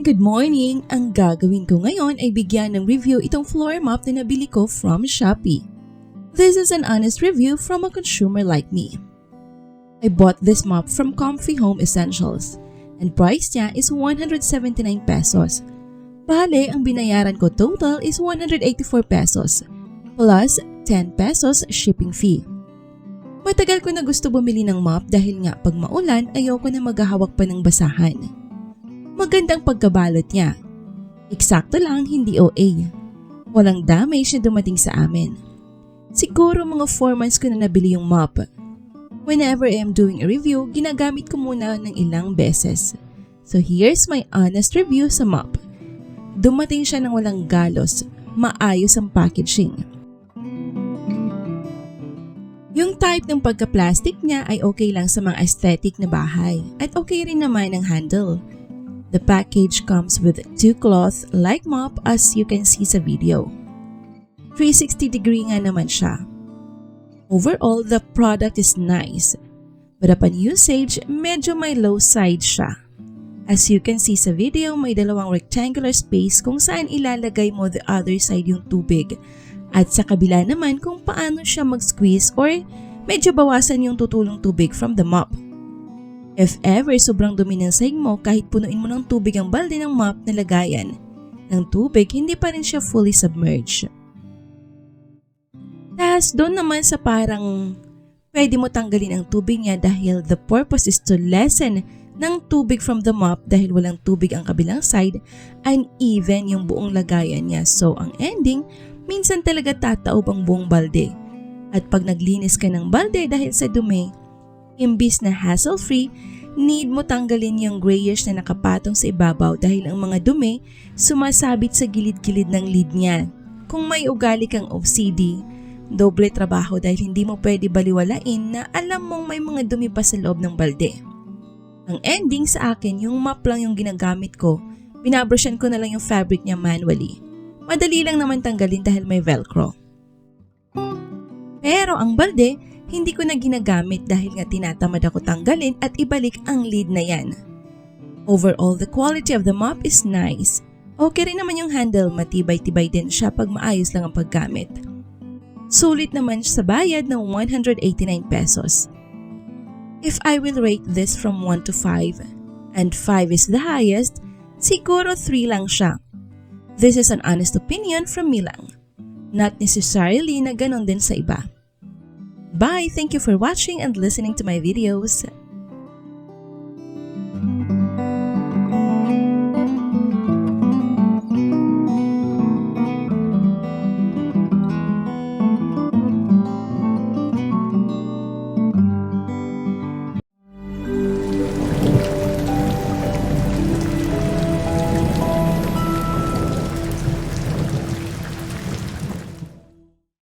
Good morning! Ang gagawin ko ngayon ay bigyan ng review itong floor mop na nabili ko from Shopee. This is an honest review from a consumer like me. I bought this mop from Comfy Home Essentials and price niya is 179 pesos. Bale, ang binayaran ko total is 184 pesos plus 10 pesos shipping fee. Matagal ko na gusto bumili ng mop dahil nga pag maulan ayoko na maghahawak pa ng basahan. Magandang pagkabalot niya. Eksakto lang, hindi OA. Walang damage na dumating sa amin. Siguro mga 4 months ko na nabili yung mop. Whenever I am doing a review, ginagamit ko muna ng ilang beses. So here's my honest review sa mop. Dumating siya ng walang galos, maayos ang packaging. Yung type ng pagka-plastic niya ay okay lang sa mga aesthetic na bahay at okay rin naman ang handle. The package comes with 2 cloth like mop as you can see sa video. 360 degree nga naman siya. Overall, the product is nice. But upon usage, medyo may low side siya. As you can see sa video, may dalawang rectangular space kung saan ilalagay mo the other side yung tubig. At sa kabila naman kung paano siya mag-squeeze or medyo bawasan yung tutulong tubig from the mop. If ever sobrang dumi ng sahig mo, kahit punuin mo ng tubig ang balde ng mop na lagayan ng tubig, hindi pa rin siya fully submerged. Tapos doon naman sa parang pwede mo tanggalin ang tubig niya dahil the purpose is to lessen ng tubig from the mop dahil walang tubig ang kabilang side and even yung buong lagayan niya. So ang ending, minsan talaga tataob ang buong balde. At pag naglinis ka ng balde dahil sa dumi, imbis na hassle-free, need mo tanggalin yung grayish na nakapatong sa ibabaw dahil ang mga dumi sumasabit sa gilid-gilid ng lid niya. Kung may ugali kang OCD, doble trabaho dahil hindi mo pwede baliwalain na alam mong may mga dumi pa sa loob ng balde. Ang ending sa akin, yung mop lang yung ginagamit ko, binabrushan ko na lang yung fabric niya manually. Madali lang naman tanggalin dahil may velcro. Pero ang balde, hindi ko na ginagamit dahil nga tinatamad ako tanggalin at ibalik ang lid na yan. Overall, the quality of the mop is nice. Okay rin naman yung handle, matibay-tibay din siya pag maayos lang ang paggamit. Sulit naman sa bayad ng 189 pesos. If I will rate this from 1 to 5, and 5 is the highest, siguro 3 lang siya. This is an honest opinion from me lang. Not necessarily na ganon din sa iba. Bye! Thank you for watching and listening to my videos.